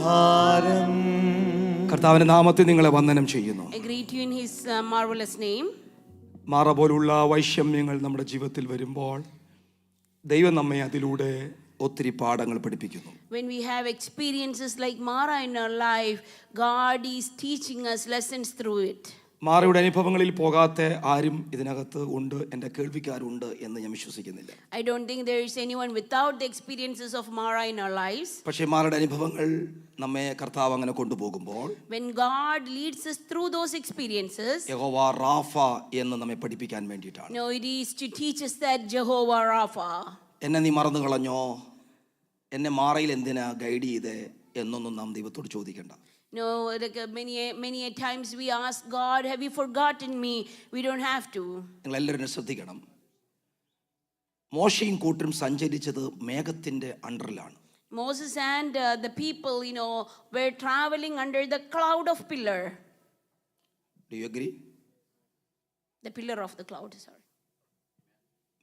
പരിഹാരം. കർത്താവിന്റെ നാമത്തിൽ നിങ്ങളെ വന്ദനം ചെയ്യുന്നു. I greet you in his marvelous name. മാറ പോലുള്ള വൈഷമ്യങ്ങൾ നമ്മുടെ ജീവിതത്തിൽ വരുമ്പോൾ ദൈവം നമ്മെ അതിലൂടെ ഒത്തിരി പാഠങ്ങൾ പഠിപ്പിക്കുന്നു. When we have experiences like Mara in our life, God is teaching us lessons through it. മാറയുടെ അനുഭവങ്ങളിൽ പോകാത്ത ആരും ഇതിനകത്ത് ഉണ്ട്, എൻ്റെ കേൾവിക്കാരുണ്ട് എന്ന് ഞാൻ വിശ്വസിക്കുന്നില്ല. I don't think there is anyone without the experiences of Mara in our lives. പക്ഷേ മാറയുടെ അനുഭവങ്ങൾ നമ്മെ കർത്താവ് അങ്ങനെ കൊണ്ടുപോകുമ്പോൾ When God leads us through those experiences, യഹോവ റാഫ എന്ന് നമ്മെ പഠിപ്പിക്കാൻ വേണ്ടിയിട്ടാണ്. no, it is to teach us that Jehovah Rapha. എന്നെ നീ മറന്നു കളഞ്ഞോ, എന്നെ മാറയിൽ എന്തിനാ ഗൈഡ് ചെയ്തേ എന്നൊന്നും നാം ദൈവത്തോട് ചോദിക്കണ്ട. No, like many a times we ask God, have you forgotten me? We don't have to. നിങ്ങൾ എല്ലാവരും ശ്രദ്ധിക്കണം. മോശയും കൂട്ടരും സഞ്ചരിച്ചത് മേഘത്തിന്റെ അണ്ടറിലാണ്. Moses and the people, were traveling under the cloud of pillar. Do you agree? The pillar of the cloud, sorry.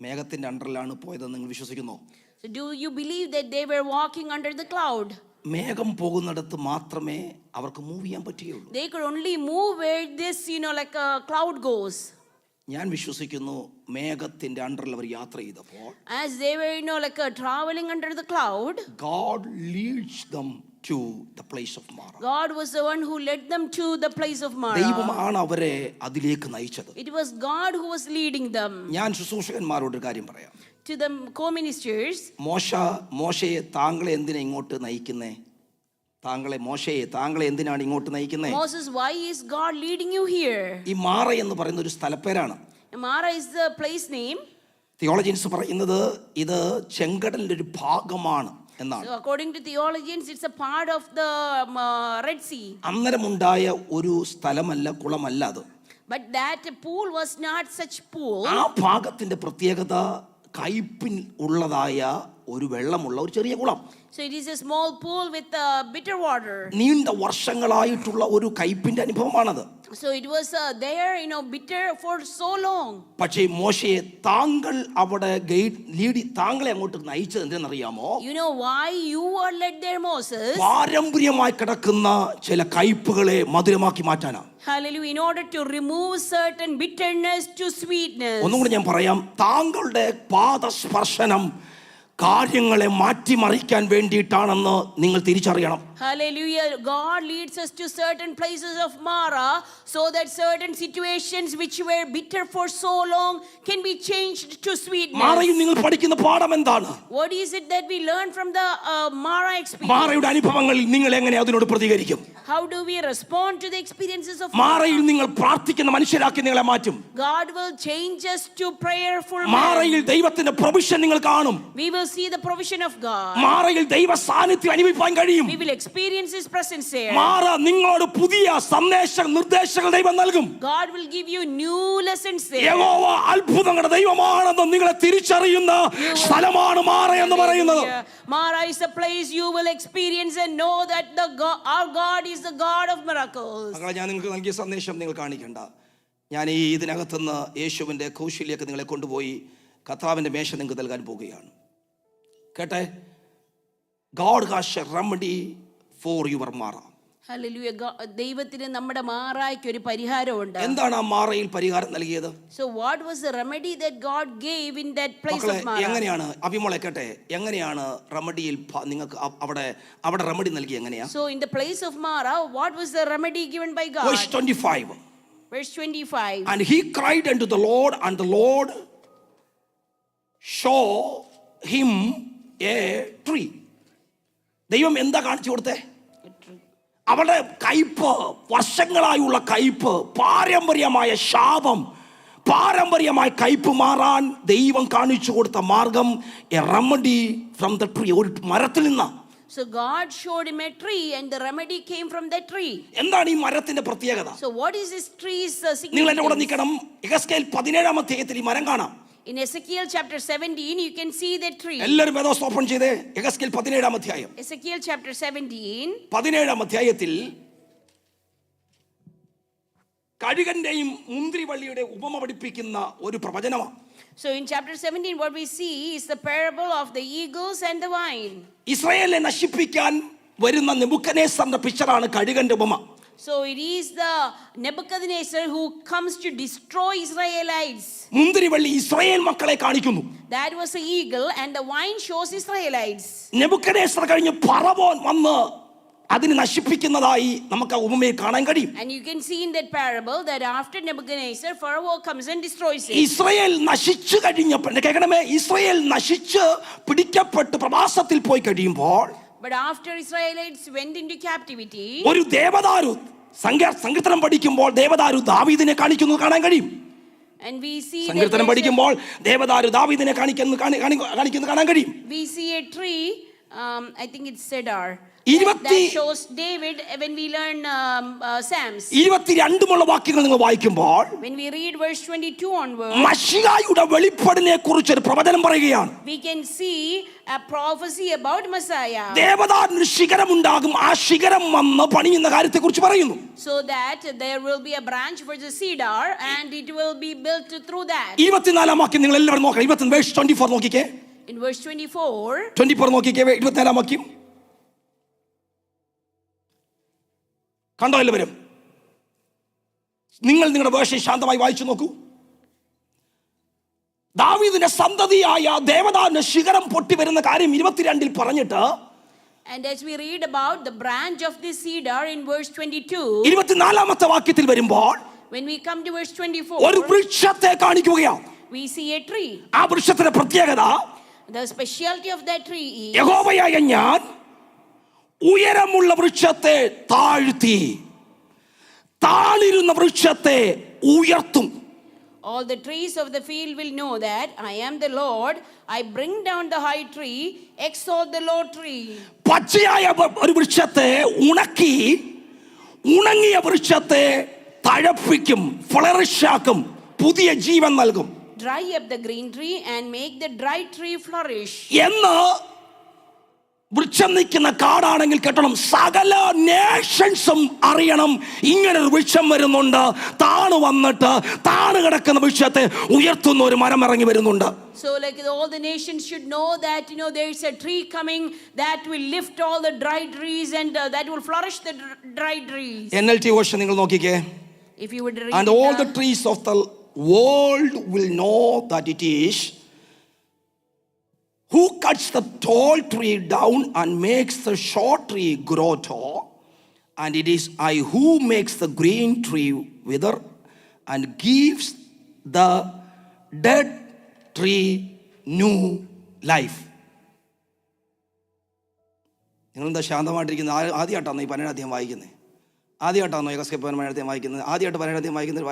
മേഘത്തിന്റെ അണ്ടറിലാണ് പോയതെന്ന് നിങ്ങൾ വിശ്വസിക്കുന്നോ? So do you believe that they were walking under the cloud? മേഘം പോകുന്നിടത്ത് മാത്രമേ അവർക്ക് move ചെയ്യാൻ പറ്റുകയുള്ളൂ. They could only move where this, like a cloud goes. ഞാൻ വിശ്വസിക്കുന്നു മേഘത്തിന്റെ അണ്ടറിൽ അവർ യാത്ര ചെയ്തപ്പോൾ As they were, like traveling under the cloud, God leads them to the place of Mara. God was the one who led them to the place of Mara. ദൈവമാണ് അവരെ അതിലേക്ക് നയിച്ചത്. It was God who was leading them. ഞാൻ ശുശ്രൂഷകന്മാരോട് ഒരു കാര്യം പറയാം. To the co-ministers, മോശയെ താങ്കളെ എന്തിനാ ഇങ്ങോട്ട് നയിക്കുന്നേ? താങ്കളെ എന്തിനാണ് ഇങ്ങോട്ട് നയിക്കുന്നേ? Moses, why is God leading you here? ഈ മാറ എന്ന് പറയുന്ന ഒരു സ്ഥലപ്പേരാണ്. Mara is the place name. Theologians പറയുന്നത് ഇത് ചെങ്കടലിന്റെ ഒരു ഭാഗമാണ് എന്നാണ്. So according to theologians, it's a part of the Red Sea. അന്നരമുണ്ടായ ഒരു സ്ഥലമല്ല, കുളമല്ല അത്. But that pool was not such pool. ആ ഭാഗത്തിന്റെ പ്രത്യേകത കയ്പിൻ ഉള്ളതായ ഒരു വെള്ളമുള്ള ഒരു ചെറിയ കുളം. So it is a small pool with bitter water. നീണ്ട വർഷങ്ങളായിട്ടുള്ള ഒരു കയ്പിന്റെ അനുഭവമാണത്. So it was there, bitter for so long. പക്ഷേ മോശയെ താങ്കളെ അങ്ങോട്ട് നയിച്ചത് എന്തെന്നറിയാമോ? You know why you are led there, Moses? പാരമ്പര്യമായി കിടക്കുന്ന ചില കയ്പുകളെ മധുരമാക്കി മാറ്റാനാണ്. Hallelujah. In order to remove certain bitterness to sweetness. ഒന്നും കൂടി ഞാൻ പറയാം. താങ്കളുടെ പാദസ്പർശനം കാര്യങ്ങളെ മാറ്റിമറിക്കാൻ വേണ്ടിയിട്ടാണെന്ന് നിങ്ങൾ തിരിച്ചറിയണം. Hallelujah. God leads us to certain places of Mara so that certain situations which were bitter for so long can be changed to sweetness. മാറയിൽ നിങ്ങൾ പഠിക്കുന്ന പാഠം എന്താണ്? What is it that we learn from the Mara experience? മാറയുടെ അനുഭവങ്ങളിൽ നിങ്ങൾ എങ്ങനെ അതിനോട് പ്രതികരിക്കും? How do we respond to the experiences of മാറയിൽ നിങ്ങൾ പ്രാർത്ഥിക്കുന്ന മനുഷ്യരാക്കി നിങ്ങളെ മാറ്റും. God will change us to prayerful men. മാറയിൽ ദൈവത്തിന്റെ പ്രൊവിഷൻ നിങ്ങൾ കാണും. We will see the provision of God. മാറയിൽ ദൈവ സാന്നിധ്യം അനുഭവിക്കാൻ കഴിയും. We will experience his presence there. മാറ നിങ്ങളോട് പുതിയ നിർദ്ദേശങ്ങൾ ദൈവം നൽകും. God will give you new lessons there. യഹോവ അത്ഭുതങ്ങളുടെ ദൈവമാണെന്ന് നിങ്ങളെ തിരിച്ചറിയുന്ന സ്ഥലമാണ് മാറ എന്ന് പറയുന്നത്. Mara is a place you will experience and know that our God is the God of miracles. ഞാൻ നിങ്ങൾക്ക് നൽകിയ സന്ദേശം നിങ്ങൾ കാണിക്കണ്ട. ഞാൻ ഈ ഇതിനകത്തുനിന്ന് യേശുവിന്റെ കൗശല്യൊക്കെ നിങ്ങളെ കൊണ്ടുപോയി കർത്താവിന്റെ മേശ നിങ്ങൾക്ക് നൽകാൻ പോവുകയാണ്. കേട്ടെ, God has a remedy for your Mara. Hallelujah. ദൈവത്തിന് നമ്മുടെ മാറായ്ക്ക് ഒരു പരിഹാരമുണ്ട്. എന്താണ് ആ മാറയിൽ പരിഹാരം നൽകിയത്? So what was the remedy that God gave in that place of Mara? എങ്ങനെയാണ് അഭിമോളെ കേട്ടെ, എങ്ങനെയാണ് റെമഡിയിൽ നിങ്ങൾക്ക് അവിടെ റെമഡി നൽകി എങ്ങനെയാ? So in the place of Mara, what was the remedy given by God? Verse 25. Verse 25. And he cried unto the Lord, and the Lord show him a tree. ദൈവം എന്താ കാണിച്ചു കൊടുത്തേ? അവളുടെ കയ്പ്, വർഷങ്ങളായുള്ള കയ്പ്, പാരമ്പര്യമായ ശാപം, പാരമ്പര്യമായ കയ്പ് മാറാൻ ദൈവം കാണിച്ചു കൊടുത്ത മാർഗം A remedy from the tree, ഒരു മരത്തിൽ നിന്നാ. So God showed him a tree and the remedy came from that tree. എന്താണ് ഈ മരത്തിന്റെ പ്രത്യേകത? So what is this tree's significance? നിങ്ങൾ എന്റെ കൂടെ നിൽക്കണം. യെഹെസ്കേൽ 17-ാം അധ്യായത്തിൽ ഈ മരം കാണാം. In Ezekiel chapter 17 you can see that tree. എല്ലാവരും വേദോസ്തം ഓപ്പൺ ചെയ്തേ. യെഹെസ്കേൽ 17-ാം അധ്യായം. Ezekiel chapter 17. 17-ാം അധ്യായത്തിൽ കഴുകന്റെയും മുന്തിരിവള്ളിയുടെ ഉപമ പഠിപ്പിക്കുന്ന ഒരു പ്രവചനമാണ്. So in chapter 17 what we see is the parable of the eagles and the vine. ഇസ്രായേലിനെ നശിപ്പിക്കാൻ വരുന്ന നെബൂഖദ്നേസറിന്റെ പിക്ചറാണ് കഴുകന്റെ ഉപമ. So it is the Nebuchadnezzar who comes to destroy Israelites. മുന്തിരിവള്ളി ഇസ്രായേൽ മക്കളെ കാണിക്കുന്നു. That was the eagle and the vine shows Israelites. Nebuchadnezzar കഴിഞ്ഞ് ഫറവോൻ വന്ന് അതിനെ നശിപ്പിക്കുന്നതായി നമുക്ക് ആ ഉപമയിൽ കാണാൻ കഴിയും. And you can see in that parable that after Nebuchadnezzar, Pharaoh comes and destroys it. Israel നശിച്ചു കഴിഞ്ഞപ്പോൾ കേൾക്കണമേ, ഇസ്രായേൽ നശിച്ച് പിടിക്കപ്പെട്ട് പ്രവാസത്തിൽ പോയി കഴിയുമ്പോൾ But after Israelites went into captivity, ഒരു ദേവദാരു സങ്കീർത്തനം പഠിക്കുമ്പോൾ ദേവദാരു ദാവീദിനെ കാണിക്കുന്നത് കാണാൻ കഴിയും. and we see സങ്കീർത്തനം പഠിക്കുമ്പോൾ ദേവദാരു ദാവീദിനെ കാണിക്കുന്നത് കാണാൻ കഴിയും. we see a tree, I think it's cedar, that shows David when we learn Psalms. 22 വാക്യങ്ങൾ നിങ്ങൾ വായിക്കുമ്പോൾ When we read verse 22 onward, മശിഹായുടെ വെളിപ്പാടിനെ കുറിച്ച് ഒരു പ്രവചനം പറയുകയാണ്. we can see a prophecy about Messiah. ദേവദാരിന് ശിഖരമുണ്ടാകും, ആ ശിഖരം വന്ന് പണിയുന്ന കാര്യത്തെ കുറിച്ച് പറയുന്നു. So that there will be a branch for the cedar and it will be built through that. 24 വാക്യം നിങ്ങൾ എല്ലാവരും നോക്കണം. 24 നോക്കിക്കേ. In verse 24 നോക്കിക്കേ, 24 വാക്യം കണ്ടോ എല്ലാവരും? നിങ്ങൾ നിങ്ങളുടെ വേർഷൻ ശാന്തമായി വായിച്ചു നോക്കൂ. ദാവീദിന്റെ സന്തതിയായ ദേവദാരിന്റെ ശിഖരം പൊട്ടി വരുന്ന കാര്യം 22 പറഞ്ഞിട്ട്, and as we read about the branch of this cedar in verse 22, 24 വാക്യത്തിൽ വരുമ്പോൾ when we come to verse 24, ഒരു വൃക്ഷത്തെ കാണിക്കുകയാണ്. we see a tree. ആ വൃക്ഷത്തിന്റെ പ്രത്യേകത, The specialty of that tree is, യഹോവയായ ഞാൻ ഉയരമുള്ള വൃക്ഷത്തെ താഴ്ത്തി താണിരുന്ന വൃക്ഷത്തെ ഉയർത്തും. all the trees of the field will know that I am the Lord. I bring down the high tree, exalt the low tree. പച്ചയായ ഒരു വൃക്ഷത്തെ ഉണക്കി ഉണങ്ങിയ വൃക്ഷത്തെ തഴപ്പിക്കും, ഫ്ലറിഷാക്കും, പുതിയ ജീവൻ നൽകും. Dry up the green tree and make the dry tree flourish. എന്ന് വൃക്ഷം നിൽക്കുന്ന കാടാണെങ്കിൽ കേട്ടണം, സകല നേഷൻസും അറിയണം ഇങ്ങനൊരു വൃക്ഷം വരുന്നുണ്ട്. താണു വന്നിട്ട് താണു കിടക്കുന്ന വൃക്ഷത്തെ ഉയർത്തുന്ന ഒരു മരം ഇറങ്ങി വരുന്നുണ്ട്. So like all the nations should know that there is a tree coming that will lift all the dry trees and that will flourish the dry trees. NLT version നിങ്ങൾ നോക്കിക്കേ. If you would read, and all the trees of the world will know that it is who cuts the tall tree down and makes the short tree grow tall, and it is I who makes the green tree wither and gives the dead tree new life. നിങ്ങളെന്താ ശാന്തമായിട്ടിരിക്കുന്നത്? ആദ്യമായിട്ടാണോ ഈ 17 അധ്യായം വായിക്കുന്നത്? ആദ്യമായിട്ടാണോ യഹോവയുടെ 17 അധ്യായം വായിക്കുന്നത്? ആദ്യമായിട്ട് 17 അധ്യായം വായിക്കുന്നത്?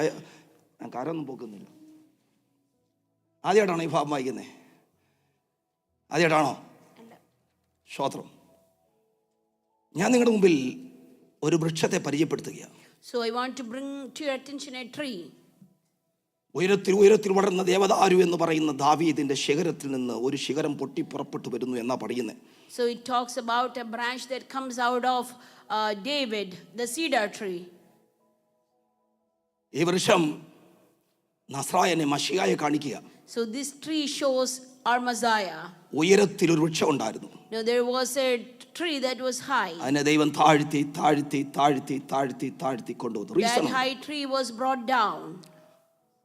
ഞാൻ കാരൊന്നും പോക്കുന്നില്ല. ആദ്യമായിട്ടാണോ ഈ ഭാഗം വായിക്കുന്നത്? ആദ്യമായിട്ടാണോ? സ്തോത്രം. ഞാൻ നിങ്ങളുടെ മുമ്പിൽ ഒരു വൃക്ഷത്തെ പരിചയപ്പെടുത്തുകയാണ്. So I want to bring to your attention a tree. ഉയരത്തിൽ വളർന്ന ദേവദാരു എന്ന് പറയുന്ന ദാവീദിന്റെ ശിഖരത്തിൽ നിന്ന് ഒരു ശിഖരം പൊട്ടി പുറപ്പെട്ടു വരുന്നു എന്നാ പറയുന്നത്. So it talks about a branch that comes out of David, the cedar tree. ഈ വൃക്ഷം നസ്രായനെ മശിഹായെ കാണിക്കുക. So this tree shows our Messiah. ഉയരത്തിൽ ഒരു വൃക്ഷം ഉണ്ടായിരുന്നു. Now there was a tree that was high. അതിനെ ദൈവം താഴ്ത്തി താഴ്ത്തി താഴ്ത്തി താഴ്ത്തി താഴ്ത്തി കൊണ്ടുവന്നു. That high tree was brought down.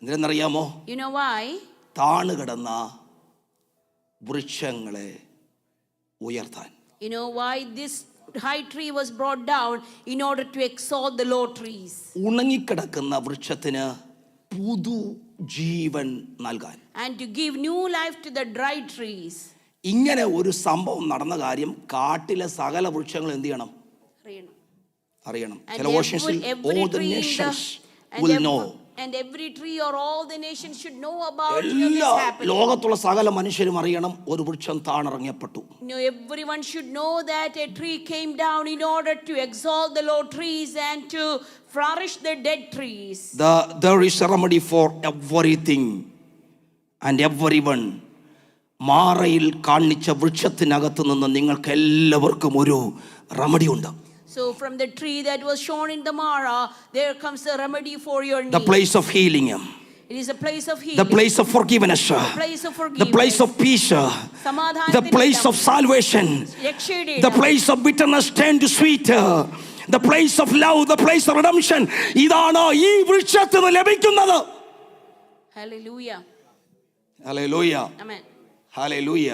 എന്തിനെന്നറിയാമോ? You know why? താണു കിടന്ന വൃക്ഷങ്ങളെ ഉയർത്താൻ. You know why this high tree was brought down? In order to exalt the low trees. ഉണങ്ങിക്കിടക്കുന്ന വൃക്ഷത്തിന് പുതു ജീവൻ നൽകാൻ. And to give new life to the dry trees. ഇങ്ങനെ ഒരു സംഭവം നടന്ന കാര്യം കാട്ടിലെ സകല വൃക്ഷങ്ങൾ എന്ത് ചെയ്യണം? അറിയണം. ചില വേർഷൻസിൽ all the nations will know. And every tree or all the nations should know about this happening. ലോകത്തുള്ള സകല മനുഷ്യരും അറിയണം ഒരു വൃക്ഷം താണിറങ്ങപ്പെട്ടു. Everyone should know that a tree came down in order to exalt the low trees and to flourish the dead trees. There is a remedy for everything and everyone. മാറയിൽ കാണിച്ച വൃക്ഷത്തിനകത്ത് നിന്ന് നിങ്ങൾക്ക് എല്ലാവർക്കും ഒരു റെമഡി ഉണ്ട്. So from the tree that was shown in the Mara, there comes a remedy for your need. The place of healing. It is a place of the healing. place of forgiveness, Place of the forgiveness. place of peace, the സമാധാനത്തിന്റെ place of ഇടം. salvation, രക്ഷയുടെ the ഇടം. place of bitterness turned to sweet, the place of love, the place of redemption. ഇതാണ് ഈ വൃക്ഷത്തിൽ നിന്ന് ലഭിക്കുന്നത്. Hallelujah. Hallelujah, Amen. Hallelujah.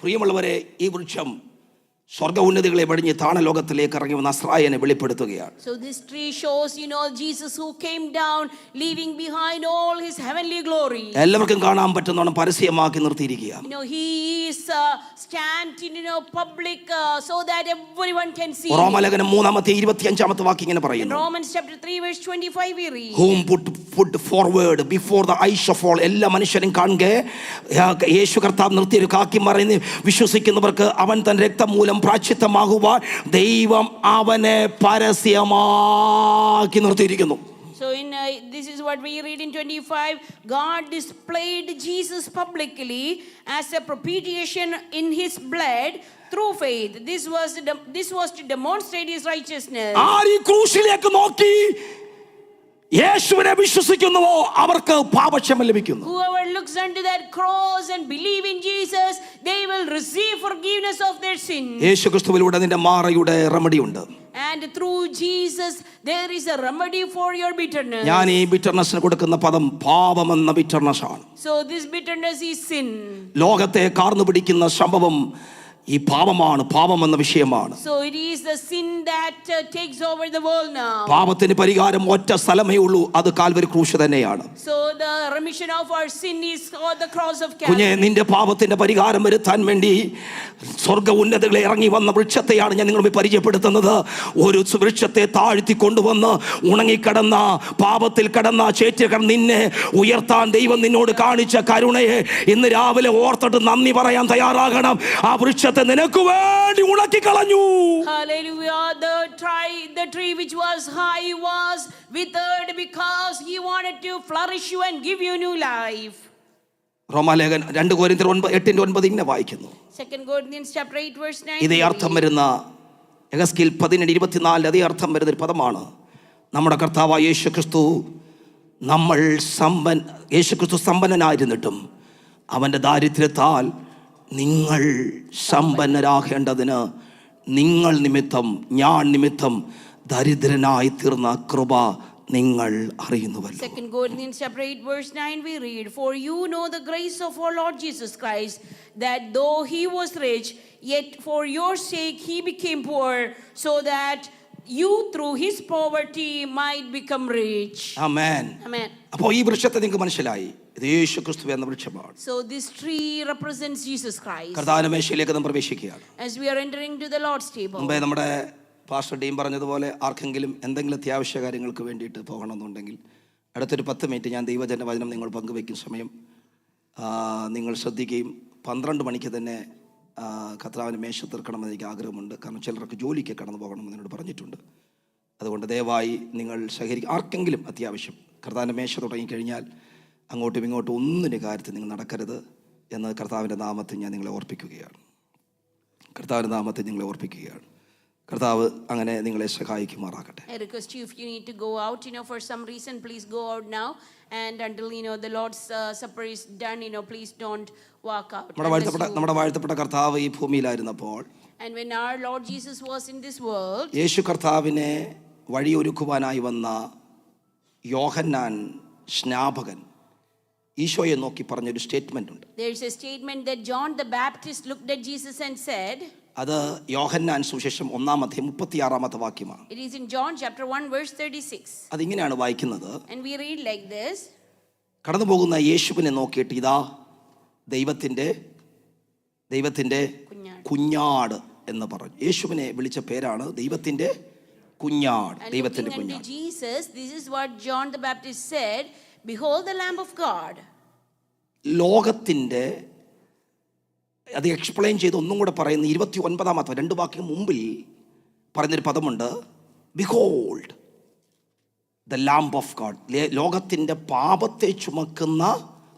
പ്രിയമുള്ളവരെ, ഈ വൃക്ഷം സ്വർഗ ഉന്നതികളെ വെടിഞ്ഞ് താണലോകത്തിലേക്ക് ഇറങ്ങി വന്ന നസ്രായനെ വെളിപ്പെടുത്തുകയാണ്. So this tree shows, Jesus who came down, leaving behind all his heavenly glory. എല്ലാവർക്കും കാണാൻ പറ്റുന്നോണം പരസ്യമാക്കി നിർത്തിയിരിക്കുക. He is stand in public so that everyone can see. റോമാലേഖനം 3:25 വാക്യം ഇങ്ങനെ In പറയുന്നു. Romans chapter 3 verse 25 we read. Whom put forward before the eyes of all. എല്ലാ മനുഷ്യരും കാണുക യേശു കർത്താവ് നിർത്തിയൊരു കാക്കി പറയുന്നു, വിശ്വസിക്കുന്നവർക്ക് അവൻ തന്റെ രക്തം മൂലം പ്രായശ്ചിത്തമാകുവാൻ ദൈവം അവനെ പരസ്യമാക്കി നിർത്തിയിരിക്കുന്നു. So this is what we read in 25. God displayed Jesus publicly as a propitiation in his blood through faith. This was to demonstrate his righteousness. ആര് ഈ ക്രൂശിലേക്ക് നോക്കി യേശുവിനെ വിശ്വസിക്കുന്നുവോ അവർക്ക് പാപക്ഷമ ലഭിക്കുന്നു. Whoever looks unto that cross and believe in Jesus, they will receive forgiveness of their sins. യേശുക്രിസ്തുവിലൂടെ നിന്റെ മാറയുടെ remedy ഉണ്ട്. And through Jesus there is a remedy for your bitterness. ഞാൻ ഈ ബിറ്റർനെസ്സിന് കൊടുക്കുന്ന പദം പാപമെന്ന ബിറ്റർനെസ് ആണ്. So this bitterness is sin. ലോകത്തെ കാർന്നു പിടിക്കുന്ന സംഭവം ഈ പാപമാണ്, പാപമെന്ന വിഷയമാണ്. So it is the sin that takes over the world now. പാപത്തിന് പരിഹാരം ഒറ്റ സ്ഥലമേ ഉള്ളൂ, അത് കാൽവരി ക്രൂശ് തന്നെയാണ്. So the remission of our sin is on the cross of കുഞ്ഞെ, Calvary. നിന്റെ പാപത്തിന്റെ പരിഹാരം വരുത്താൻ വേണ്ടി സ്വർഗ ഉന്നതകളെ ഇറങ്ങി വന്ന വൃക്ഷത്തെയാണ് ഞാൻ നിങ്ങളെ പരിചയപ്പെടുത്തുന്നത്. ഒരു വൃക്ഷത്തെ താഴ്ത്തി കൊണ്ടുവന്ന് ഉണങ്ങിക്കിടന്ന പാപത്തിൽ കിടന്ന ചേറ്റി കിടന്ന് നിന്നെ ഉയർത്താൻ ദൈവം നിന്നോട് കാണിച്ച കരുണയെ ഇന്ന് രാവിലെ ഓർത്തിട്ട് നന്ദി പറയാൻ തയ്യാറാകണം. ആ വൃക്ഷത്തെ നിനക്ക് വേണ്ടി ഉണക്കി കളഞ്ഞു. Hallelujah. The tree which was high was withered because he wanted to flourish you and give you new life. റോമാലേഖനം 2 കൊരിന്ത്യർ 8:9 ഇങ്ങനെ വായിക്കുന്നു. 2 Corinthians chapter 8 verse 9. ഇതേ അർത്ഥം വരുന്ന യെഹെസ്കേൽ 17:24 അതേ അർത്ഥം വരുന്ന ഒരു പദമാണ്. നമ്മുടെ കർത്താവായ യേശുക്രിസ്തു യേശുക്രിസ്തു സമ്പന്നനായിരുന്നിട്ടും അവൻ്റെ ദാരിദ്ര്യത്താൽ നിങ്ങൾ സമ്പന്നരാകേണ്ടതിന് നിങ്ങൾ നിമിത്തം, ഞാൻ നിമിത്തം ദരിദ്രനായി തീർന്ന കൃപ നിങ്ങൾ അറിയുന്നുവല്ലോ. 2 Corinthians chapter 8 verse 9 we read, for you know the grace of our Lord Jesus Christ, that though he was rich, yet for your sake he became poor, so that you through his poverty might become rich. Amen. Amen. അപ്പോൾ ഈ വൃക്ഷത്തെ നിങ്ങൾക്ക് മനസ്സിലായി, ഇത് യേശുക്രിസ്തു എന്ന വൃക്ഷമാണ്. So this tree represents Jesus Christ. കർത്താവിന്റെ മേശയിലേക്ക് നാം പ്രവേശിക്കുകയാണ്. As we are entering to the Lord's table. മുമ്പേ നമ്മുടെ പാസ്റ്റർ ടീം പറഞ്ഞതുപോലെ ആർക്കെങ്കിലും എന്തെങ്കിലും അത്യാവശ്യ കാര്യങ്ങൾക്ക് വേണ്ടിയിട്ട് പോകണമെന്നുണ്ടെങ്കിൽ അടുത്തൊരു 10 മിനിറ്റ് ഞാൻ ദൈവജന വചനം നിങ്ങൾ പങ്കുവയ്ക്കും സമയം നിങ്ങൾ ശ്രദ്ധിക്കുകയും 12 മണിക്ക് തന്നെ കർത്താവിന് മേശ തീർക്കണമെന്ന് എനിക്ക് ആഗ്രഹമുണ്ട്. കാരണം ചിലർക്ക് ജോലിക്ക് കടന്നു പോകണമെന്ന് എന്നോട് പറഞ്ഞിട്ടുണ്ട്. അതുകൊണ്ട് ദയവായി നിങ്ങൾ ആർക്കെങ്കിലും അത്യാവശ്യം കർത്താവിൻ്റെ മേശ തുടങ്ങിക്കഴിഞ്ഞാൽ അങ്ങോട്ടും ഇങ്ങോട്ടും ഒന്നിൻ്റെ കാര്യത്തിൽ നിങ്ങൾ നടക്കരുത് എന്ന് കർത്താവിൻ്റെ നാമത്തിൽ ഞാൻ നിങ്ങളെ ഓർപ്പിക്കുകയാണ്. കർത്താവിൻ്റെ നാമത്തിൽ നിങ്ങളെ ഓർപ്പിക്കുകയാണ്. കർത്താവ് അങ്ങനെ നിങ്ങളെ സഹായിക്കുമാറാകട്ടെ. I request you, if you need to go out, for some reason, please go out now. And until, the Lord's supper is done, please don't walk out. നമ്മുടെ വാഴ്ത്തപ്പെട്ട കർത്താവ് ഈ ഭൂമിയിലായിരുന്നപ്പോൾ, and when our Lord Jesus was in this world, യേശു കർത്താവിനെ വഴിയൊരുക്കുവാനായി വന്ന യോഹന്നാൻ സ്നാപകൻ ഈശോയെ നോക്കി പറഞ്ഞൊരു സ്റ്റേറ്റ്മെന്റ് ഉണ്ട്. there is a statement that John the Baptist looked at Jesus and said, അത് യോഹന്നാൻ സുവിശേഷം 1:36 വാക്യമാണ്. it is in John chapter 1 verse 36. അതിങ്ങനെയാണ് വായിക്കുന്നത്. And we read like this, കടന്നു പോകുന്ന യേശുവിനെ നോക്കിയിട്ട് ഇതാ ദൈവത്തിന്റെ കുഞ്ഞാട് എന്ന് പറഞ്ഞു. യേശുവിനെ വിളിച്ച പേരാണ് ദൈവത്തിന്റെ കുഞ്ഞാട്. ദൈവത്തിന്റെ കുഞ്ഞാട്. Jesus, this is what John the Baptist said, behold the Lamb of God. ലോകത്തിന്റെ അത് എക്സ്പ്ലെയിൻ ചെയ്ത് ഒന്നും കൂടെ പറയുന്ന 29 2 വാക്യം മുമ്പിൽ പറയുന്നൊരു പദമുണ്ട്, behold the lamb of God. ലോകത്തിന്റെ പാപത്തെ ചുമക്കുന്ന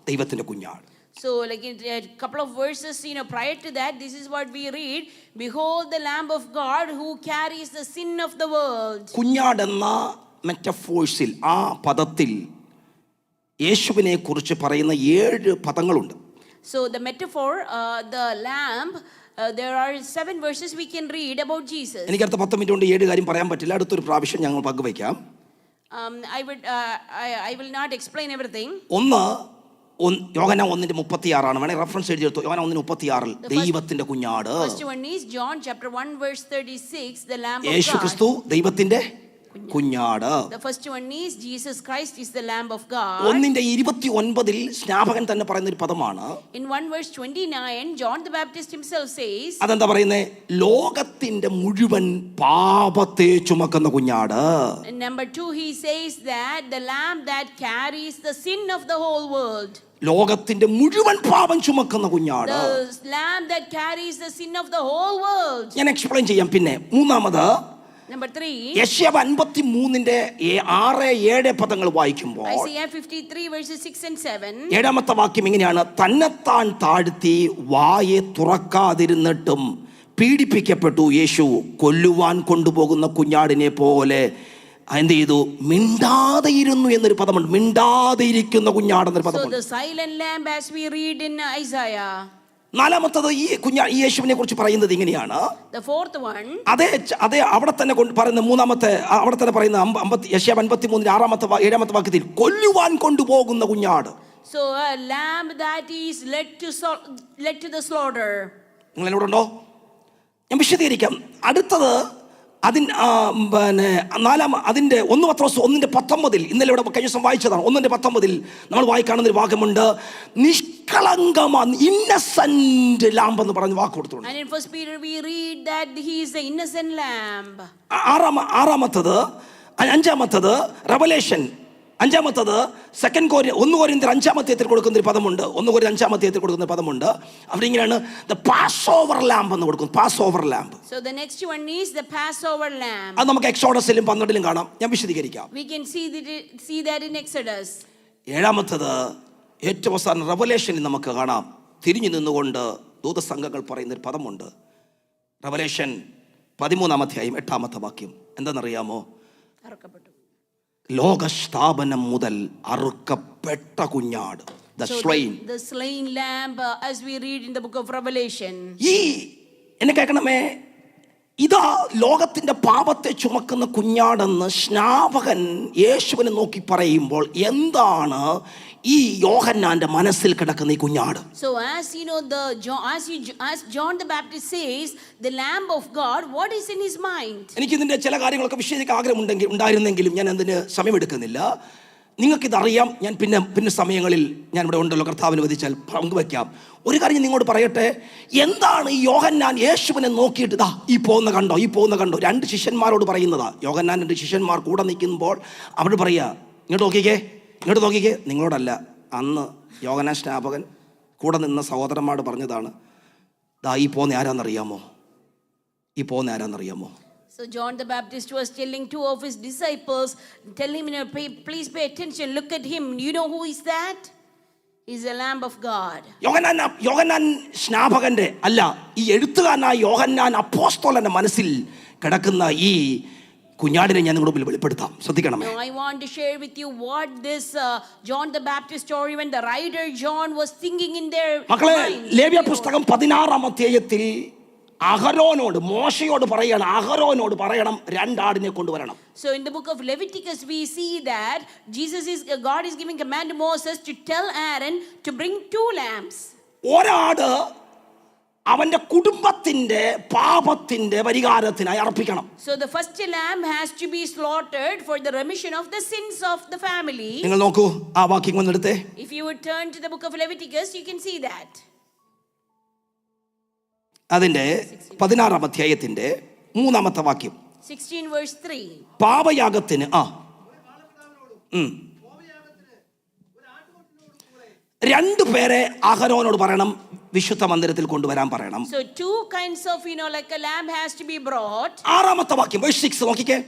ദൈവത്തിന്റെ കുഞ്ഞാട്. So like in a couple of verses, prior to that, this is what we read, behold the Lamb of God who carries the sin of the world. കുഞ്ഞാട് എന്ന മെറ്റഫോഴ്സിൽ, ആ പദത്തിൽ യേശുവിനെ കുറിച്ച് പറയുന്ന 7 പദങ്ങളുണ്ട്. So the metaphor, the lamb, there are 7 verses we can read about Jesus. എനിക്ക് അടുത്ത 10 മിനിറ്റ് കൊണ്ട് 7 കാര്യം പറയാൻ പറ്റില്ല. അടുത്തൊരു പ്രാവശ്യം ഞങ്ങൾ പങ്കുവയ്ക്കാം. I will not explain everything. യോഹന്നാൻ 1:36 വേണേ റെഫറൻസ് എഴുതിയെടുത്തു. യോഹന്നാൻ 1:36 ദൈവത്തിന്റെ കുഞ്ഞാട്. First one is John chapter 1 verse 36, the lamb of God. യേശു ക്രിസ്തു ദൈവത്തിന്റെ കുഞ്ഞാട്. The first one is Jesus Christ is the lamb of God. 1:29 സ്നാപകൻ തന്നെ പറയുന്ന ഒരു പദമാണ്. In 1 verse 29 John the Baptist himself says, അതെന്താ പറയുന്നേ? ലോകത്തിന്റെ മുഴുവൻ പാപത്തെ ചുമക്കുന്ന കുഞ്ഞാട്. In number 2 he says that the lamb that carries the sin of the whole world. ലോകത്തിന്റെ മുഴുവൻ പാപം ചുമക്കുന്ന കുഞ്ഞാട്. The lamb that carries the sin of the whole world. ഞാൻ എക്സ്പ്ലെയിൻ ചെയ്യാം. പിന്നെ മൂന്നാമത് Number 3, യെശയ്യാ 53 6, 7 പദങ്ങൾ വായിക്കുമ്പോൾ Isaiah 53 verses 6 and 7. 7ാമത്തെ വാക്യം ഇങ്ങനെയാണ്: തന്നെത്താൻ താഴ്ത്തി വായെ തുറക്കാതിരുന്നിട്ടും പീഡിപ്പിക്കപ്പെട്ടു യേശു കൊല്ലുവാൻ കൊണ്ടുപോകുന്ന കുഞ്ഞാടിനെ പോലെ എന്ത് ചെയ്തു? മിണ്ടാതെ ഇരുന്നു എന്നൊരു പദമുണ്ട്. മിണ്ടാതെ ഇരിക്കുന്ന കുഞ്ഞാടെന്നൊരു So പദമുണ്ട്. the silent lamb, as we read in Isaiah. 4ാമത്തത് ഈ യേശുവിനെ കുറിച്ച് പറയുന്നത് ഇങ്ങനെയാണ്. The fourth one, അതേ അവിടെ തന്നെ പറയുന്ന മൂന്നാമത്തെ അവിടെ തന്നെ പറയുന്ന യെശയ്യാ 53 6ാമത്തെ 7ാമത്തെ വാക്യത്തിൽ കൊല്ലുവാൻ കൊണ്ടുപോകുന്ന കുഞ്ഞാട്. so a lamb that is led to the slaughter. നിങ്ങൾ എന്നോട് ഉണ്ടോ? ഞാൻ വിശദീകരിക്കാം. അടുത്തത് അതിൻ്റെ 1 പത്രോസ് 1:19 ഇന്നലെ ഇവിടെ കഴിഞ്ഞ ദിവസം വായിച്ചതാണ്. 1:19 നമ്മൾ വായിക്കാണുന്ന ഒരു ഭാഗമുണ്ട്. നിഷ്കളങ്കമാണ്, ഇന്നസെന്റ് ലാംബ് എന്ന് പറഞ്ഞ വാക്ക് കൊടുത്തിട്ടുണ്ട്. And in 1 Peter we read that he is the innocent lamb. ആറാമത്തത് 5ാമത്തത് റെവലേഷൻ 5ാമത്തത് 1 കൊരിന്ത്യർ 5-ാം അധ്യായത്തിൽ കൊടുക്കുന്ന ഒരു പദമുണ്ട്. 1 കൊരിന്ത്യർ 5-ാം അധ്യായത്തിൽ കൊടുക്കുന്ന പദമുണ്ട്. അവിടെ ഇങ്ങനെയാണ് ദ പാസ് ഓവർ ലാംബ് എന്ന് കൊടുക്കുന്നത്. Passover lamb. So the next one is the Passover lamb. അത് നമുക്ക് എക്സോഡസിലും 12-ലും കാണാം. ഞാൻ വിശദീകരിക്കാം. We can see that in Exodus. 7ാമത്തത് ഏറ്റവും അവസാനം റെവലേഷനിൽ നമുക്ക് കാണാം. തിരിഞ്ഞു നിന്നുകൊണ്ട് ദൂതസംഘങ്ങൾ പറയുന്ന ഒരു പദമുണ്ട്. റെവലേഷൻ 13-ാം അധ്യായം 8-ാമത്തെ വാക്യം എന്താണെന്നറിയാമോ? അറുക്കപ്പെട്ടു. ലോകസ്ഥാപനം മുതൽ അറുക്കപ്പെട്ട കുഞ്ഞാട്. The slain lamb, as we read in the book of Revelation. എന്നെ കേൾക്കണമേ, ഇതാ ലോകത്തിന്റെ പാപത്തെ ചുമക്കുന്ന കുഞ്ഞാടെന്ന് സ്നാപകൻ യേശുവിനെ നോക്കി പറയുമ്പോൾ എന്താണ് ഈ യോഹന്നാന്റെ മനസ്സിൽ കിടക്കുന്ന ഈ കുഞ്ഞാട്? So as you know, as John the Baptist says, the Lamb of God, what is in his mind? എനിക്ക് ഇതിന്റെ ചില കാര്യങ്ങളൊക്കെ വിശദീകരിക്കാൻ ആഗ്രഹം ഉണ്ടായിരുന്നെങ്കിലും ഞാൻ അതിന് സമയമെടുക്കുന്നില്ല. നിങ്ങൾക്കിതറിയാം. ഞാൻ പിന്നെ സമയങ്ങളിൽ ഞാൻ ഇവിടെ ഉണ്ടല്ലോ, കർത്താവിന് വധിച്ചാൽ പങ്കുവയ്ക്കാം. ഒരു കാര്യം നിങ്ങളോട് പറയട്ടെ. എന്താണ് ഈ യോഹന്നാൻ യേശുവിനെ നോക്കിയിട്ട് ഈ പോകുന്ന കണ്ടോ? 2 ശിഷ്യന്മാരോട് പറയുന്നതാ. യോഹന്നാൻ 2 ശിഷ്യന്മാർ കൂടെ നിൽക്കുമ്പോൾ അവർ പറയാ, ഇങ്ങോട്ട് നോക്കിക്കേ. നിങ്ങളോടല്ല, അന്ന് യോഹന്നാൻ സ്നാപകൻ കൂടെ നിന്ന സഹോദരന്മാരോട് പറഞ്ഞതാണ്. ഈ പോകുന്ന ആരാന്നറിയാമോ? So John the Baptist was telling 2 of his disciples, tell him, please pay attention, look at him. You know who is that? He's the Lamb of God. യോഹന്നാൻ സ്നാപകന്റെ അല്ല, ഈ എഴുത്തുകാരനായ യോഹന്നാൻ അപ്പോസ്തലന്റെ മനസ്സിൽ കിടക്കുന്ന ഈ കുഞ്ഞാടിനെ ഞാൻ നിങ്ങളുടെ മുമ്പിൽ വെളിപ്പെടുത്താം. ശ്രദ്ധിക്കണമേ. I want to share with you what this John the Baptist, or even the writer John, was thinking in their മക്കളെ, mind. ലേവ്യ പുസ്തകം 16-ാം അധ്യായത്തിൽ മോശയോട് പറയണം, അഹരോനോട് പറയണം 2 ആടിനെ കൊണ്ടുവരണം. So in the book of Leviticus we see that God is giving command to Moses to tell Aaron to bring 2 lambs. ഒരാട് അവന്റെ കുടുംബത്തിന്റെ പാപത്തിന്റെ പരിഹാരത്തിനായി അർപ്പിക്കണം. So the first lamb has to be slaughtered for the remission of the sins of the family. നിങ്ങൾ നോക്കൂ, ആ വാക്യം വന്നെടുത്തേ. If you would turn to the book of Leviticus, you can see that. അതിന്റെ 16-ാം അധ്യായത്തിന്റെ 3-ാമത്തെ വാക്യം 16 verse 3. പാപയാഗത്തിന് 2 പേരെ അഹരോനോട് പറയണം, വിശുദ്ധ മന്ദിരത്തിൽ കൊണ്ടുവരാൻ പറയണം. So 2 kinds of, like a lamb has to be brought. 6-ാമത്തെ വാക്യം verse 6 നോക്കിക്കേ.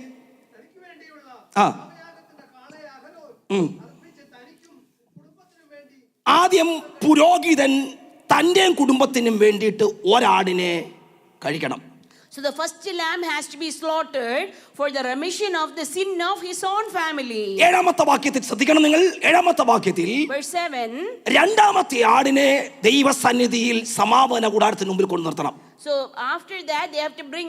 ആദ്യം പുരോഹിതൻ തൻ്റെ കുടുംബത്തിനും വേണ്ടിയിട്ട് ഒരാടിനെ കഴിക്കണം. So the first lamb has to be slaughtered for the remission of the sin of his own family. ഏഴാമത്തെ വാക്യത്തിൽ ശ്രദ്ധിക്കണം നിങ്ങൾ. ഏഴാമത്തെ വാക്യത്തിൽ Verse 7. രണ്ടാമത്തെ ആടിനെ ദൈവസന്നിധിയിൽ സമാപന കൂടാരത്തിന് മുമ്പിൽ കൊണ്ടു നിർത്തണം. So after that they have to bring,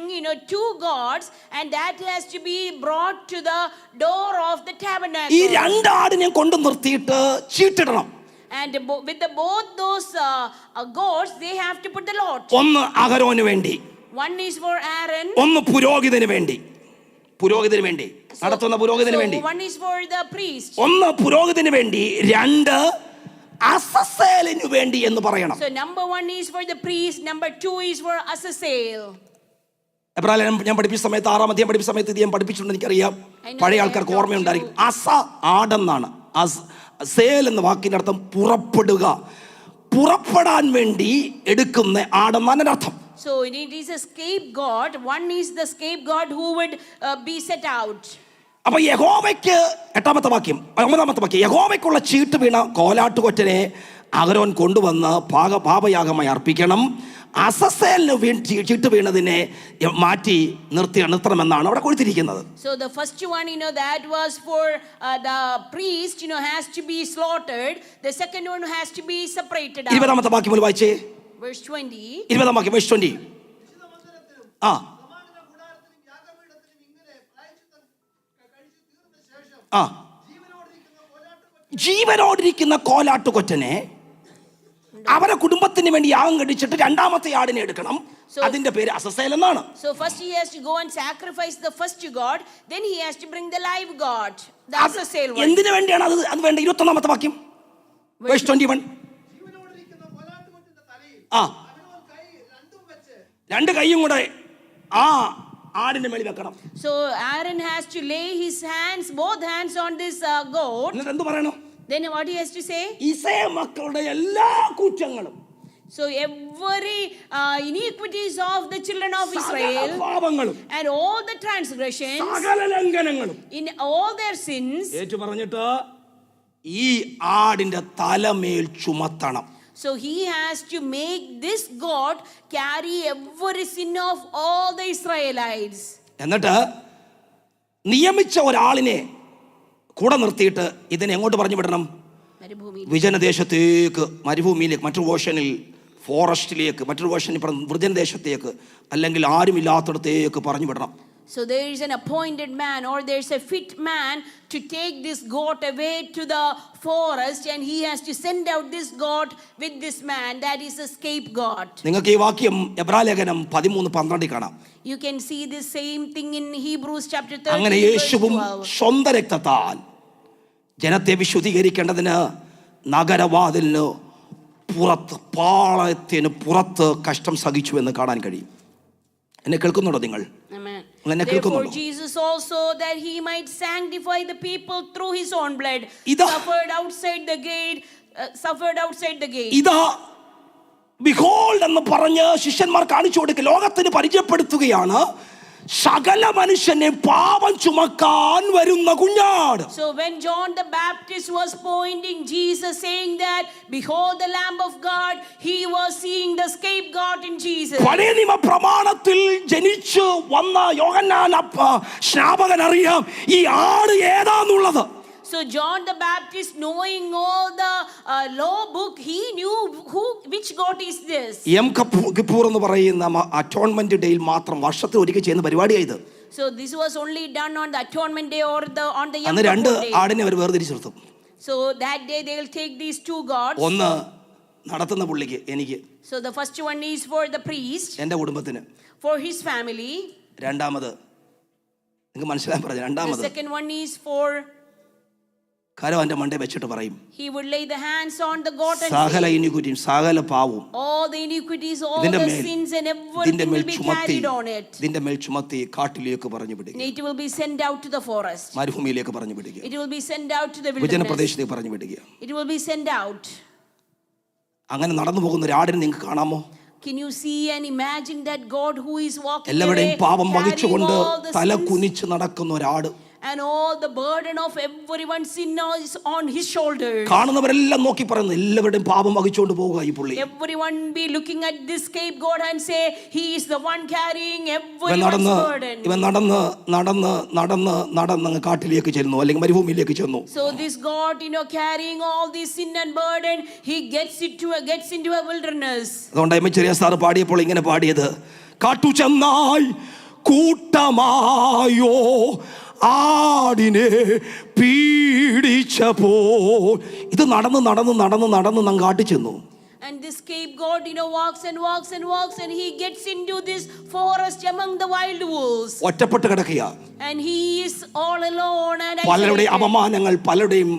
two gods, and that has to be brought to the door of the tabernacle. ഈ രണ്ടാടിനെ കൊണ്ടു നിർത്തിയിട്ട് ചീട്ടിടണം. And with both those gods they have to put the lot. ഒന്ന് അഹരോന് വേണ്ടി, One is for Aaron. ഒന്ന് പുരോഹിതന് വേണ്ടി. പുരോഹിതന് വേണ്ടി നടത്തുന്ന പുരോഹിതന് വേണ്ടി. One is for the priest. ഒന്ന് പുരോഹിതന് വേണ്ടി, രണ്ട് അസസ്സേലിനു വേണ്ടി എന്ന് പറയണം. So number 1 is for the priest, number 2 is for Azazel. എബ്രാഹിം ഞാൻ പഠിപ്പിച്ച സമയത്ത് 6-ാം അധ്യായം പഠിപ്പിച്ച സമയത്ത് ഇത് ഞാൻ പഠിപ്പിച്ചിട്ടുണ്ട്, എനിക്കറിയാം. പഴയ ആൾക്കാർക്ക് ഓർമ്മയുണ്ടായിരിക്കും. അസ ആടെന്നാണ്. സേൽ എന്ന വാക്കിന്റെ അർത്ഥം പുറപ്പെടുക, പുറപ്പെടാൻ വേണ്ടി എടുക്കുന്ന ആടെന്നാണ് അർത്ഥം. So it is a scapegoat. One is the scapegoat who would be set out. അപ്പൊ യഹോവയ്ക്ക് 8-ാമത്തെ വാക്യം 9-ാമത്തെ വാക്യം, യഹോവയ്ക്കുള്ള ചീട്ട് വീണ കോലാട്ടുകൊറ്റനെ അഹരോൻ കൊണ്ടുവന്ന് പാപയാഗമായി അർപ്പിക്കണം. അസസ്സേലിന് ചീട്ട് വീണതിനെ മാറ്റി നിർത്തണമെന്നാണ് അവിടെ കൊടുത്തിരിക്കുന്നത്. So the first one, that was for the priest, has to be slaughtered. The second one has to be separated out. 20-ാമത്തെ വാക്യം വായിച്ചേ. Verse 20. 20-ാം വാക്യം, verse 20. ആ ആ ജീവനോടിരിക്കുന്ന കോലാട്ടുകൊറ്റനെ അവരെ കുടുംബത്തിന് വേണ്ടി യാഗം കഴിച്ചിട്ട് രണ്ടാമത്തെ ആടിനെ എടുക്കണം. അതിന്റെ പേര് അസസ്സേൽ എന്നാണ്. So first he has to go and sacrifice the first god, then he has to bring the live god, the Azazel one. എന്തിനു വേണ്ടിയാണ് അത് വേണ്ട? 21-ാമത്തെ വാക്യം, verse 21. ആ രണ്ട് കൈയും കൂടെ ആ ആടിന്റെ മേളിൽ വെക്കണം. So Aaron has to lay his hands, both hands on this goat. എന്നിട്ട് എന്ത് പറയണം? Then what he has to say? Israel മക്കളുടെ എല്ലാ കുറ്റങ്ങളും, so every iniquities of the children of Israel, പാപങ്ങളും and all the transgressions, സകല ലംഘനങ്ങളും, in all their sins, ഏറ്റു പറഞ്ഞിട്ട് ഈ ആടിന്റെ തലമേൽ ചുമത്തണം. so he has to make this God carry every sin of all the Israelites. എന്നിട്ട് നിയമിച്ച ഒരാളിനെ കൂടെ നിർത്തിയിട്ട് ഇതിനെ എങ്ങോട്ട് പറഞ്ഞു വിടണം? വിജനദേശത്തേക്ക്, മരുഭൂമിയിലേക്ക്, മറ്റൊരു വേർഷനിൽ ഫോറസ്റ്റിലേക്ക്, മറ്റൊരു വേർഷനിൽ വിജനദേശത്തേക്ക്, അല്ലെങ്കിൽ ആരുമില്ലാത്തടത്തേക്ക് പറഞ്ഞു വിടണം. So there is an appointed man, or there is a fit man to take this goat away to the forest, and he has to send out this goat with this man, that is a scapegoat. നിങ്ങൾക്ക് ഈ വാക്യം എബ്രായലേഖനം 13:12 കാണാം. You can see the same thing in Hebrews chapter 13. അങ്ങനെ യേശുവും സ്വന്തം രക്തത്താൽ ജനത്തെ വിശുദ്ധീകരിക്കേണ്ടതിന് നഗരവാതിലിന് പുറത്ത്, പാളയത്തിന് പുറത്ത് കഷ്ടം സഹിച്ചു എന്ന് കാണാൻ കഴിയും. എന്നെ കേൾക്കുന്നുണ്ടോ നിങ്ങൾ? Therefore Jesus also, that he might sanctify the people through his own blood, suffered outside the gate. ഇതാ behold എന്ന് പറഞ്ഞ് ശിഷ്യന്മാർ കാണിച്ചു കൊടുക്കുക, ലോകത്തിന് പരിചയപ്പെടുത്തുകയാണ് സകല മനുഷ്യനെ പാപം ചുമക്കാൻ വരുന്ന കുഞ്ഞാട്. So when John the Baptist was pointing Jesus, saying that behold the Lamb of God, he was seeing the scapegoat in Jesus. പഴയ നിയമ പ്രമാണത്തിൽ ജനിച്ചു വന്ന യോഹന്നാൻ സ്നാപകൻ അറിയാം ഈ ആട് ഏതാന്നുള്ളത്. So John the Baptist, knowing all the law book, he knew which goat is this. യം കിപ്പൂർ എന്ന് പറയുന്ന അറ്റോൺമെന്റ് ഡേയിൽ മാത്രം വർഷത്തിൽ ഒരിക്കൽ ചെയ്യുന്ന പരിപാടിയായത്. So this was only done on the atonement day or on the Yom Kippur day. രണ്ട് ആടിനെ അവർ വേർതിരിച്ചെടുത്തു. So that day they will take these two gods. ഒന്ന് നടത്തുന്ന പുള്ളിക്ക്, എനിക്ക്. So the first one is for the priest, എൻ്റെ കുടുംബത്തിന്. for his family. രണ്ടാമത് നിങ്ങൾക്ക് മനസ്സിലാൻ പറഞ്ഞു. രണ്ടാമത് the second one is for, കരം എൻ്റെ മണ്ടേ വെച്ചിട്ട് പറയും, he would lay the hands on the goat and സകല ഇനിക്വിറ്റിയും സകല പാവവും all the iniquities, all the sins and everything will be carried on it. ഇതിന്റെ മേൽ ചുമത്തി കാട്ടിലേക്ക് പറഞ്ഞു വിടുക. It will be sent out to the forest. മരുഭൂമിയിലേക്ക് പറഞ്ഞു വിടുക. It will be sent out to the wilderness. വിജനപ്രദേശത്തേക്ക് പറഞ്ഞു വിടുക. It will be sent out. അങ്ങനെ നടന്നു പോകുന്ന ഒരു ആടിനെ നിങ്ങൾക്ക് കാണാമോ? Can you see and imagine that God who is walking എല്ലാവരുടെയും പാപം വഹിച്ചുകൊണ്ട് തല കുനിച്ച് നടക്കുന്ന ഒരാട്. And all the burden of everyone's sin is on his shoulders. കാണുന്നവരെല്ലാം നോക്കി പറയുന്നു, എല്ലാവരുടെയും പാപം വഹിച്ചുകൊണ്ട് പോവുക ഈ പുള്ളി. Everyone be looking at this scapegoat and say, he is the one carrying everyone's burden. ഇവൻ നടന്ന് നടന്ന് നടന്ന് നടന്ന് അങ്ങ് കാട്ടിലേക്ക് ചെല്ലുന്നു, അല്ലെങ്കിൽ മരുഭൂമിയിലേക്ക് ചെന്നു. So this God, carrying all this sin and burden, he gets into a wilderness. അതുകൊണ്ട് ചെറിയ സാറ് പാടിയപ്പോൾ ഇങ്ങനെ പാടിയത്, കാട്ടു ചെന്നായി കൂട്ടമായോ ആടിനെ പീഡിച്ചപ്പോ. ഇത് നടന്ന് നടന്ന് നടന്ന് നടന്ന് നാം കാട്ടി ചെന്നു. And this scapegoat, walks and walks and walks, and he gets into this forest among the wild wolves. ഒറ്റപ്പെട്ട് കിടക്കുക. And he is all alone and പലരുടെയും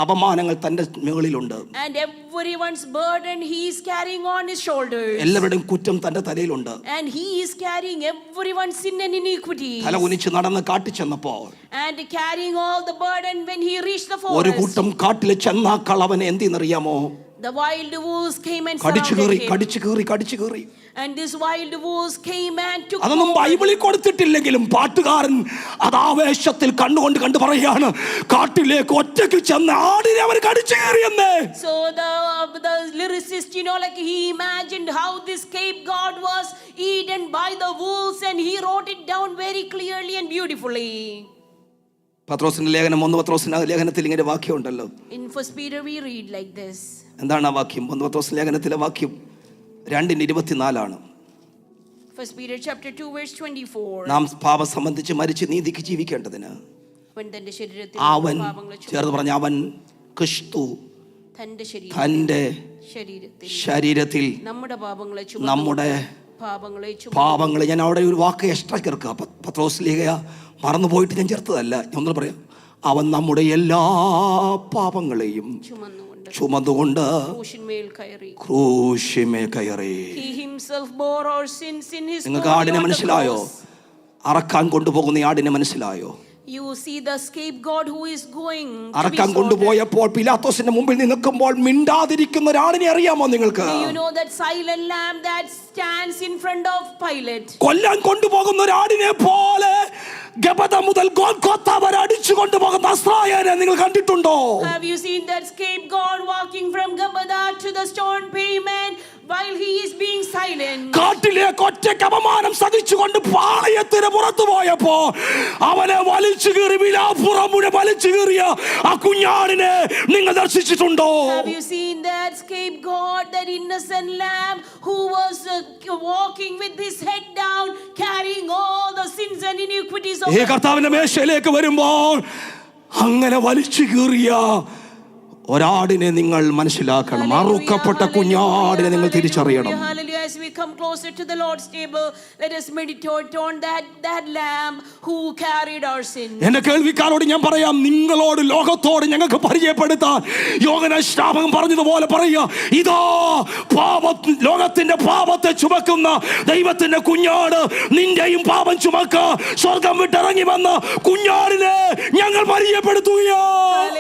അപമാനങ്ങൾ തന്റെ മുകളിലുണ്ട്. And everyone's burden he is carrying on his shoulders. എല്ലാവരുടെയും കുറ്റം തന്റെ തലയിലുണ്ട്. And he is carrying everyone's sin and iniquity. തല കുനിച്ച് നടന്ന് കാട്ടി ചെന്നപ്പോൾ, and carrying all the burden when he reached the forest. ഒരു കൂട്ടം കാട്ടിലെ ചെന്നാക്കൾ അവനെ എന്തിനറിയാമോ? The wild wolves came and surrounded him. കടിച്ചു കീറി. And these wild wolves came and took. അതൊന്നും ബൈബിളിൽ കൊടുത്തിട്ടില്ലെങ്കിലും പാട്ടുകാരൻ അത് ആവേശത്തിൽ കണ്ടു പറയുകയാണ്, കാട്ടിലേക്ക് ഒറ്റയ്ക്ക് ചെന്ന് ആടിനെ അവർ കടിച്ചു കീറിയെന്ന്. So the lyricist, he imagined how this scapegoat was eaten by the wolves, and he wrote it down very clearly and beautifully. പത്രോസിന്റെ ലേഖനം 1 പത്രോസിന്റെ ലേഖനത്തിൽ ഇങ്ങനെ വാക്യമുണ്ടല്ലോ. In 1 Peter we read like this. എന്താണ് ആ വാക്യം? 1 പത്രോസ് ലേഖനത്തിലെ വാക്യം 2:24 1 Peter chapter 2 verse 24. നാം പാപം സംബന്ധിച്ച് മരിച്ച് നീതിക്ക് ജീവിക്കേണ്ടതിന് അവൻ, ചേർന്ന് പറഞ്ഞ, അവൻ ക്രിസ്തു തന്റെ ശരീരത്തിൽ നമ്മുടെ പാപങ്ങളെ, ഞാൻ അവിടെ ഒരു വാക്ക് എക്സ്ട്രാ ചേർക്കുക, പത്രോസ് ലേഖ മറന്നുപോയിട്ട് ഞാൻ ചേർത്തതല്ല, ഞാൻ ഒന്ന് പറയാം, അവൻ നമ്മുടെ എല്ലാ പാപങ്ങളെയും ചുമന്നുകൊണ്ട് ക്രൂശിന്മേൽ കയറി. നിങ്ങൾക്ക് ആടിനെ മനസ്സിലായോ? അറക്കാൻ കൊണ്ടുപോകുന്ന ആടിനെ മനസ്സിലായോ? You see the scapegoat who is going അറക്കാൻ കൊണ്ടുപോയപ്പോൾ പിലാത്തോസിന്റെ മുമ്പിൽ നിൽക്കുമ്പോൾ മിണ്ടാതിരിക്കുന്ന ഒരാളിനെ അറിയാമോ നിങ്ങൾക്ക്? You know that silent lamb that stands in front of Pilate. കൊല്ലാൻ കൊണ്ടുപോകുന്ന ഒരാടിനെ പോലെ ഗബദ മുതൽ ഗോൽഗോഥ വരെ അടിച്ചു കൊണ്ടുപോകുന്ന നസ്രായനെ നിങ്ങൾ കണ്ടിട്ടുണ്ടോ? Have you seen that scapegoat walking from Gabada to the stone pavement while he is being silent? കാട്ടിലേക്ക് ഒറ്റയ്ക്ക് അപമാനം സഹിച്ചുകൊണ്ട് പാളയത്തിന് പുറത്തു പോയപ്പോ അവനെ വലിച്ചു കീറി വിലാപ്പുറം മുഴുവൻ വലിച്ചു കീറിയ ആ കുഞ്ഞാടിനെ നിങ്ങൾ ദർശിച്ചിട്ടുണ്ടോ? Have you seen that scapegoat, that innocent lamb who was walking with his head down, carrying all the sins and iniquities of ഈ കർത്താവിന്റെ മേശയിലേക്ക് വരുമ്പോൾ അങ്ങനെ വലിച്ചു കീറിയ ഒരാടിനെ നിങ്ങൾ മനസ്സിലാക്കണം. അറുക്കപ്പെട്ട കുഞ്ഞാടിനെ നിങ്ങൾ തിരിച്ചറിയണം. As we come closer to the Lord's table, let us meditate on that lamb who carried our sins. എന്റെ കേൾവിക്കാരോട് ഞാൻ പറയാം, നിങ്ങളോട് ലോകത്തോട് ഞങ്ങൾക്ക് പരിചയപ്പെടുത്താൻ യോഹന്നാൻ ശ്രാപകൻ പറഞ്ഞതുപോലെ പറയുക, ഇതാ ലോകത്തിന്റെ പാപത്തെ ചുമക്കുന്ന ദൈവത്തിന്റെ കുഞ്ഞാട്, നിന്റെയും പാപം ചുമക്ക സ്വർഗം വിട്ടിറങ്ങി വന്ന കുഞ്ഞാടിനെ ഞങ്ങൾ പരിചയപ്പെടുത്തുകയാണ്.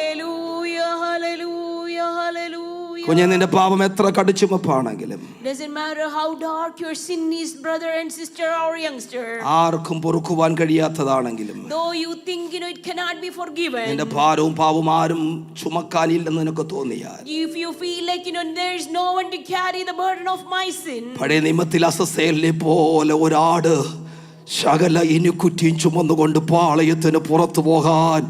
കുഞ്ഞെ, നിന്റെ പാപം എത്ര കടിച്ചുമപ്പാണെങ്കിലും, doesn't matter how dark your sin is, brother and sister or youngster, ആർക്കും പൊറുക്കുവാൻ കഴിയാത്തതാണെങ്കിലും, though you think it cannot be forgiven, നിന്റെ ഭാരവും പാപവും ആരും ചുമക്കാനില്ലെന്ന് നിനക്ക് തോന്നിയാൽ, if you feel like there is no one to carry the burden of my sin, പഴയ നിയമത്തിൽ അസസ്സേലിനെ പോലെ ഒരാട് സകല ഇനിക്കുറ്റിയും ചുമന്നുകൊണ്ട് പാളയത്തിന് പുറത്തു പോകാൻ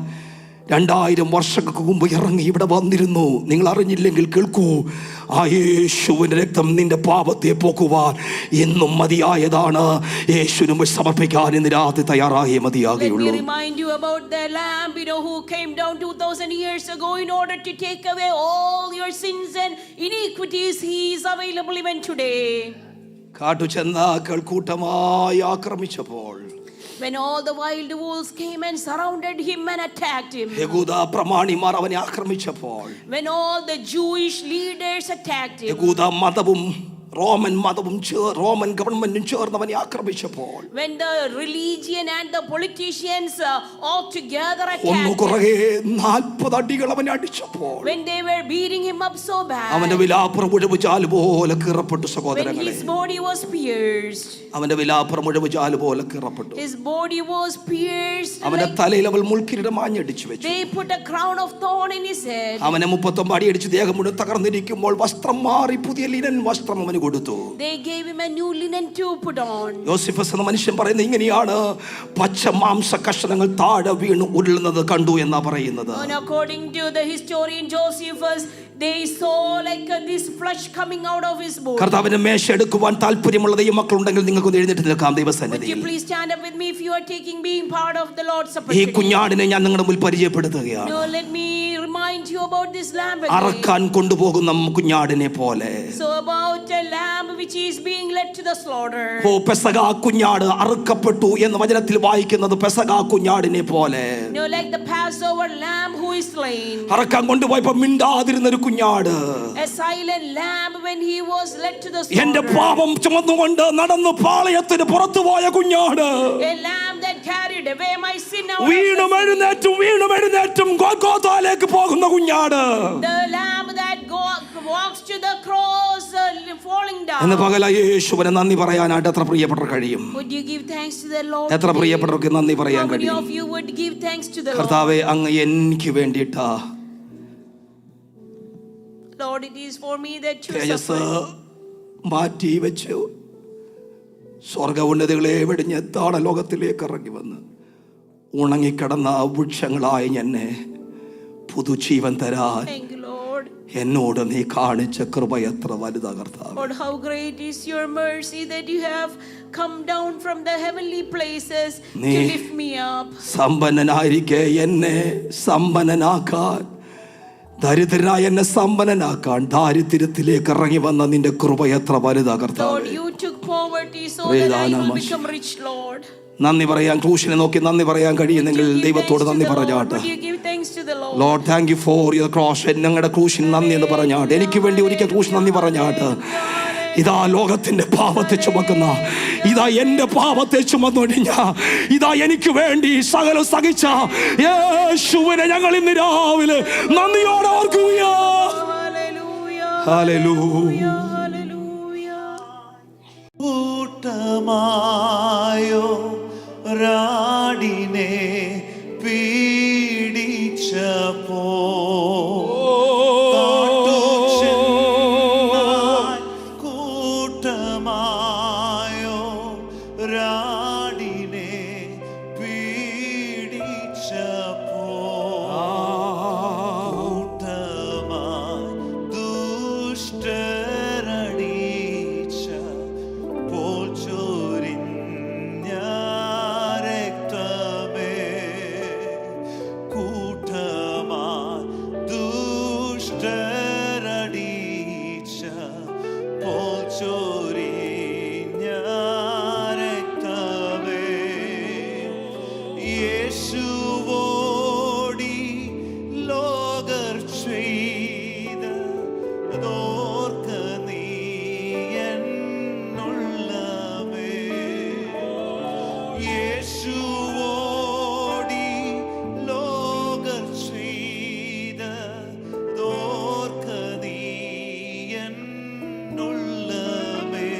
2000 വർഷങ്ങൾക്ക് മുമ്പ് ഇറങ്ങി ഇവിടെ വന്നിരുന്നു. നിങ്ങൾ അറിഞ്ഞില്ലെങ്കിൽ കേൾക്കൂ, ആ യേശുവിന്റെ രക്തം നിന്റെ പാപത്തെ പോക്കുവാൻ എന്നും മതിയായതാണ്. യേശുവിന് സമർപ്പിക്കാൻ ഇന്ന് രാത്രി തയ്യാറായേ മതിയാകുകയുള്ളൂ. Let me remind you about the lamb who came down 2000 years ago in order to take away all your sins and iniquities. He is available even today. കാട്ടു ചെന്നാക്കൾ കൂട്ടമായി ആക്രമിച്ചപ്പോൾ, when all the wild wolves came and surrounded him and attacked him, യഹൂദ പ്രമാണിമാർ അവനെ ആക്രമിച്ചപ്പോൾ, when all the Jewish leaders attacked him, യഹൂദ മതവും Roman ഗവൺമെന്റും ചേർന്നവനെ ആക്രമിച്ചപ്പോൾ, when the religion and the politicians all together attacked him, 40 അടികൾ അവനെ അടിച്ചപ്പോൾ, when they were beating him up so bad, അവന്റെ വിലാപ്പുറം മുഴുവൻ ജാല് പോലെ കീറപ്പെട്ടു. when സഹോദരങ്ങളെ, his body was pierced, അവന്റെ വിലാപ്പുറം മുഴുവൻ ജാല് പോലെ കീറപ്പെട്ടു. his body was pierced അവന്റെ തലയിൽ അവൾ മുൾക്കിരീടം ആഞ്ഞടിച്ചു വെച്ചു. They put a crown of thorn in his head. അവനെ 39 അടിയടിച്ച് ദേഹം മുഴുവൻ തകർന്നിരിക്കുമ്പോൾ വസ്ത്രം മാറി പുതിയ ലിനൻ വസ്ത്രം അവന് കൊടുത്തു. They gave him a new linen to put on. യോസേഫസ് എന്ന മനുഷ്യൻ പറയുന്നത് ഇങ്ങനെയാണ്, പച്ച മാംസ കഷണങ്ങൾ താഴെ വീണ് ഉരുളുന്നത് കണ്ടു എന്നാ പറയുന്നത്. And according to the historian Josephus, they saw like this flesh coming out of his body. കർത്താവിന്റെ മേശ എടുക്കുവാൻ താല്പര്യമുള്ള ദൈവമക്കളുണ്ടെങ്കിൽ നിങ്ങൾക്ക് എഴുന്നേറ്റ് നിൽക്കാം Would you ദൈവസന്നിധിയിൽ. please stand up with me if you are being part of the Lord's Supper ഈ today? കുഞ്ഞാടിനെ ഞാൻ നിങ്ങളുടെ മുന്നിൽ പരിചയപ്പെടുത്തുകയാണ്. No, let me remind you about this lamb again. അറക്കാൻ കൊണ്ടുപോകുന്ന കുഞ്ഞാടിനെ പോലെ. So about a lamb which is being led to the slaughter. ഓ പെസഹ കുഞ്ഞാട് അറുക്കപ്പെട്ടു എന്ന് വചനത്തിൽ വായിക്കുന്നത് പെസഹ കുഞ്ഞാടിനെ പോലെ. No, like the Passover lamb who is slain. അറക്കാൻ കൊണ്ടുപോയപ്പോ മിണ്ടാതിരുന്ന ഒരു കുഞ്ഞാട്, A silent lamb when he was led to the എന്റെ slaughter. പാപം ചുമന്നുകൊണ്ട് നടന്ന് പാളയത്തിന് പുറത്തുപോയ കുഞ്ഞാട്, A lamb that carried away my sin out of വീണും the city. എഴുന്നേറ്റും ഗോൽഗോഥായിലേക്ക് പോകുന്ന കുഞ്ഞാട്. The lamb that walks to the cross, falling എന്ന് down. പകല യേശുവിനെ നന്ദി പറയാനായിട്ട് എത്ര പ്രിയപ്പെട്ടവർ കഴിയും? Would you give thanks to the Lord? എത്ര പ്രിയപ്പെട്ടവർക്ക് നന്ദി പറയാൻ How many കഴിയും? of you would give thanks to the Lord? കർത്താവേ, അങ്ങ് എനിക്ക് വേണ്ടിയിട്ടാ Lord, it is for me that you Tejas suffered. മാറ്റി വെച്ചു സ്വർഗ ഉന്നതികളെ വെടിഞ്ഞ് താഴെ ലോകത്തിലേക്ക് ഇറങ്ങി വന്ന് ഉണങ്ങിക്കിടന്ന വൃക്ഷങ്ങളായി എന്നെ പുതുജീവൻ തരാൻ Thank you, Lord. എന്നോട് നീ കാണിച്ച കൃപ എത്ര വലുതാ കർത്താവേ. Lord, how great is your mercy that you have come down from the heavenly places to Nee. lift me up. സമ്പന്നനായിരിക്കെ എന്നെ സമ്പന്നനാക്കാൻ, ദരിദ്രനായ എന്നെ സമ്പന്നനാക്കാൻ ദാരിദ്ര്യത്തിലേക്ക് ഇറങ്ങി വന്ന നിന്റെ കൃപ എത്ര വലുതാ Lord, കർത്താവേ. you took poverty so that I will become rich, Lord. നന്ദി പറയാൻ, ക്രൂശിനെ നോക്കി നന്ദി പറയാൻ കഴിയുന്നെങ്കിൽ Would you give ദൈവത്തോട് thanks to നന്ദി the Lord? പറഞ്ഞാട്ട്. Would you give thanks to the Lord? Lord thank you for your cross. ഞങ്ങളുടെ ക്രൂശിന് നന്ദി എന്ന് പറഞ്ഞാട്ട്, എനിക്ക് വേണ്ടി ഒരിക്കൽ ക്രൂശ് നന്ദി പറഞ്ഞാട്ട്. ഇതാ ലോകത്തിന്റെ പാപത്തെ ചുമക്കുന്ന, ഇതാ എന്റെ പാപത്തെ ചുമന്നൊഴിഞ്ഞ, ഇതാ എനിക്ക് വേണ്ടി സകലം സഹിച്ച യേശുവിനെ ഞങ്ങൾ ഇന്ന് രാവിലെ നന്ദിയോടെ ഓർക്കുകയാ. Hallelujah. ഹല്ലേലൂയ. Hallelujah. കൂട്ടമായോ രാടിനെ പീഡിച്ചപ്പോ കൂട്ടമായോ രാടിനെ പീഡിച്ചപ്പോ കൂട്ടമായി ദുഷ്ടരടിച്ച പോൽ ചൊരിഞ്ഞ രക്തമേ, കൂട്ടമായി ദുഷ്ടരടിച്ച പോൽ ചൊരിഞ്ഞ രക്തമേ, യേശുവോടി ലോകർ ചെയ്ത ദോർക്ക നീ എന്നുള്ളമേ, യേശുവോടി ലോകർ ചെയ്ത ദോർക്ക നീ എന്നുള്ളമേ,